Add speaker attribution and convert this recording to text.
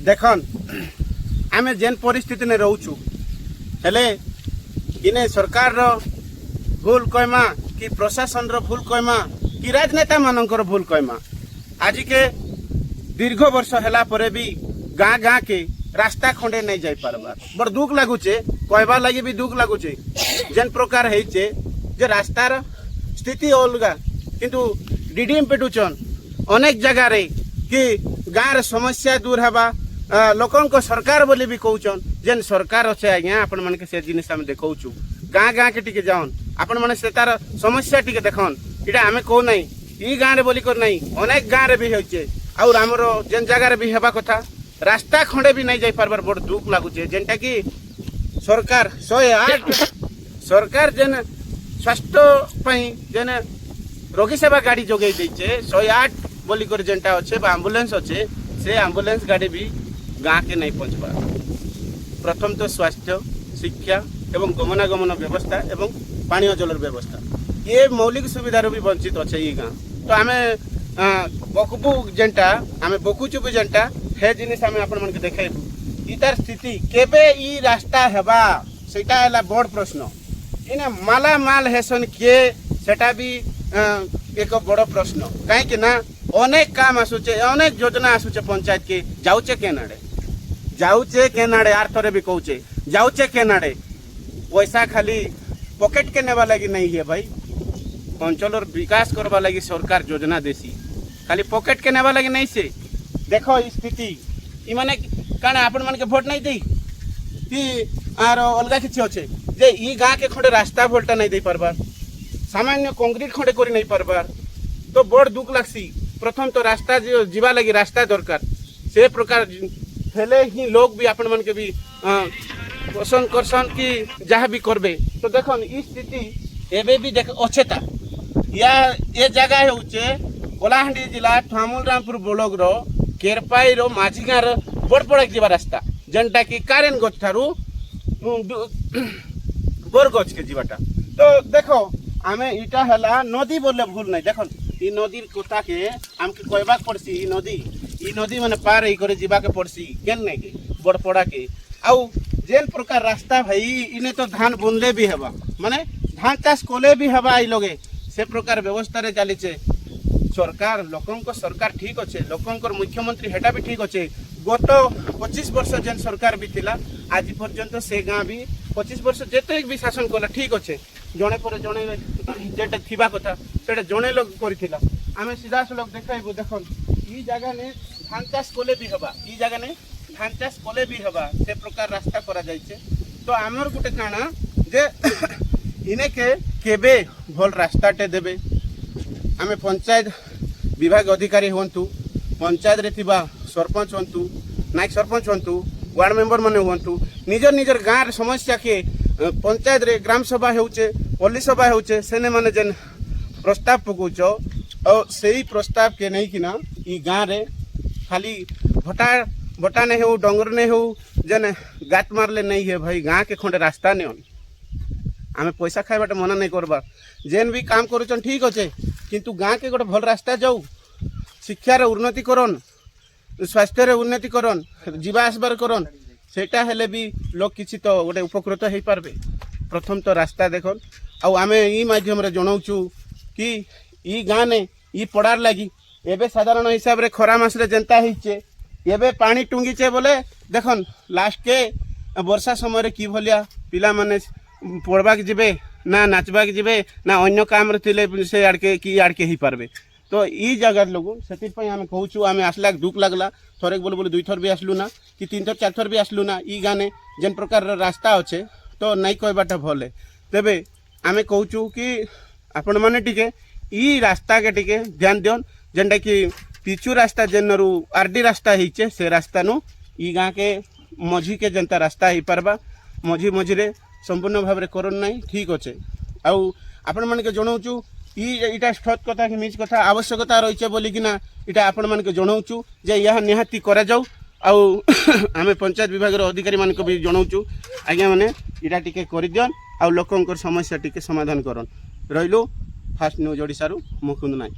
Speaker 1: देखन आम जेन परिस्थिति में रोचु हेले इने सरकार रो भूल कहमा कि प्रशासन रो भूल कहमा कि राजनेता मानकर भूल कहमा आज के दीर्घ वर्ष हैला परे भी गाँ गाँ के रास्ता खंडे नहीं जाई पारबार बड़ दुख लगुचे कहबा लगी भी दुख लगुचे जेन प्रकार है जे रास्तार स्थिति अलगा किंतु डीडीएम पेटुचन अनेक जगह रे कि गाँव समस्या दूर हवा लोकन को सरकार बोली भी कहउचन जेन सरकार अच्छे आज्ञा आपण मन के से जिनिस हम देखौचु गाँ गाँ के टिके जाओन आपण मन से तार समस्या टिके देखन इटा आमे कहू नहीं ई गाँव रे बोली कर नहीं अनेक गाँव रे भी होइचे और हमरो जेन जगह रे भी हेबा कथा रास्ता खंडे भी नहीं जाई पारबार बड़ दुख लागुचे जेनटा कि सरकार 108 सरकार जेन स्वास्थ्य पई जेन रोगी सेवा गाड़ी जोगे देचे 108 बोली कर जेनटा अच्छे एम्बुलेंस अच्छे से एम्बुलेंस गाड़ी भी गाँ के नहीं पहुँचवा प्रथम तो स्वास्थ्य शिक्षा एवं गमनागमन व्यवस्था एवं पानी जलर व्यवस्था ये मौलिक सुविधार भी वंचित अच्छे ये गाँ तो आम बकबू जेनटा आम बकुचु भी जेनटा हे जिनिस आम आपण मन के देखेबू इतार स्थिति केबे ई रास्ता हेबा सेटा हैला बड़ प्रश्न इने माला माल हेसन के सेटा भी एक बड़ प्रश्न कहीं ना अनेक काम आसुचे अनेक योजना आसुचे पंचायत के जाऊचे केनाडे आर थरे भी कहूचे जाऊचे केनाडे पैसा खाली पॉकेट के नेवा लगी नहीं है भाई अंचल विकास करवा लगी सरकार योजना देसी खाली पॉकेट के नेवा लगी नहीं से देखो स्थिति इमाने काना आपण मन के वोट नहीं दे कि आर अलगा किछि अच्छे जे ई गाँ के खंडे रास्ता भोल्टा नहीं दे पारबार सामान्य कंक्रीट खंडे करी नहीं पारबार तो बड़ दुख लगसी प्रथम तो रास्ता जो जीवा लगी रास्ता दरकार से प्रकार हेले ही लोग भी आपण मन के भी पसंद करसन कि जहाँ भी करबे तो देखन ई स्थिति एबे भी देख अच्छेता या ये जगह होचे कोलाहांडी जिला ठामुलरामपुर ब्लॉक रो केरपाई रो माझीगाँ रो बड़ पड़क जीवा रास्ता जेनटा कि कारेन गछ ठारू बोरगछ के जीवाटा तो देखो आमे इटा हला नदी बोले भूल नहीं देखो ई नदी कोता के आमके कहबा पड़सी ई नदी माने पार ही करे जीवा के पड़सी केन नहीं के बड़ पड़ा के आउ जेन प्रकार रास्ता भाई इने तो धान बुनले भी हवा माने धान चाष कोले भी हवा ई लोगे से प्रकार व्यवस्था रे चलीचे सरकार लोकन को सरकार ठीक अच्छे लोकन मुख्यमंत्री हेटा भी ठीक अच्छे गत 25 वर्ष जेन सरकार भी थिला आज पर्यंत से गाँ भी 25 वर्ष जेते भी शासन कला ठीक अच्छे जड़े पर जड़े जेटा थिबा कथा सेटा जड़े लोग करथिला आमे सीधा लोग देखाइबो देखन ई जगह ने धान चाष कोले भी हवा ई जगह ने धान चाष कोले भी हवा से प्रकार रास्ता करा जाइछे तो आमर गुटे काना जे इने के केबे भल रास्ताटे देबे आमे पंचायत विभाग अधिकारी हुंतु पंचायत रे थिबा सरपंच हुंतु नायक सरपंच हुंतु वार्ड मेंबर माने हुंतु निजर निजर गाँव समस्या के पंचायत रे ग्राम सभा होउचे पल्ली सभा होउचे सेने माने जेन प्रस्ताव पकौच और सही प्रस्ताव के नहीं कि ना ई गाँव रे खाली भटा नहीं हो डंगर नहीं हो जेन गात मारले नहीं है भाई गाँ के खंडे रास्ता नहीं आमे पैसा खाइबाटे मना नहीं करबा जेन भी काम करूचन ठीक अच्छे किंतु गाँ के गोटे भल रास्ता जाऊ शिक्षार उन्नति करन स्वास्थ्य उन्नति करन जीवा आसबार करन सेटा हेले भी लोग किसी तो गोटे उपकृत हो पारबे प्रथम तो रास्ता देखन आउ आमे ई माध्यम रे जणाउचु कि ई गाँ ने ई पड़ार लगी एबे साधारण हिसाब रे खरा मास रे जनता हिचे एबे पानी टुंगीचे बोले देखन लास्ट के वर्षा समय रे की भलिया पिला माने पढ़वाक जीवे ना नाचवाक जीवे ना अन्य काम रे से आड़के कि आड़के ही पारबे तो ई जगह लोग से आम कहूँ आम आसला दुख लगला थरे बोले बोले 2 थर भी आसलु ना कि 3 थर 4 थर भी आसलु ना ई गाने जेन प्रकार रास्ता अच्छे तो नहीं कहबाटा भल है तेबे आम कहूँ कि आपण मैंने टिके ई रास्ता के टिके ध्यान दियन जेनटा कि पिचु रास्ता जेन आरडी रास्ता होचे से रास्ता नु ई गाँ के मझी के जनता रास्ता हो पारबा मझी मझीरे संपूर्ण भाव में करन नहीं ठीक अच्छे आउ आपण मन के जणाउचु इटा सत कथा कि मिछ कथा आवश्यकता रही बोलिकिना इटा आपण मन के जणाउचु जे यह निहाती करा जाऊ आउ आमे पंचायत विभाग अधिकारी मान को भी जणाउचु आज्ञा माने इटा टिके करि दियन आउ लोकंकर समस्या टिके समाधान करन रहिलो फास्ट न्यूज ओडिसा रु मुकुंद नायक।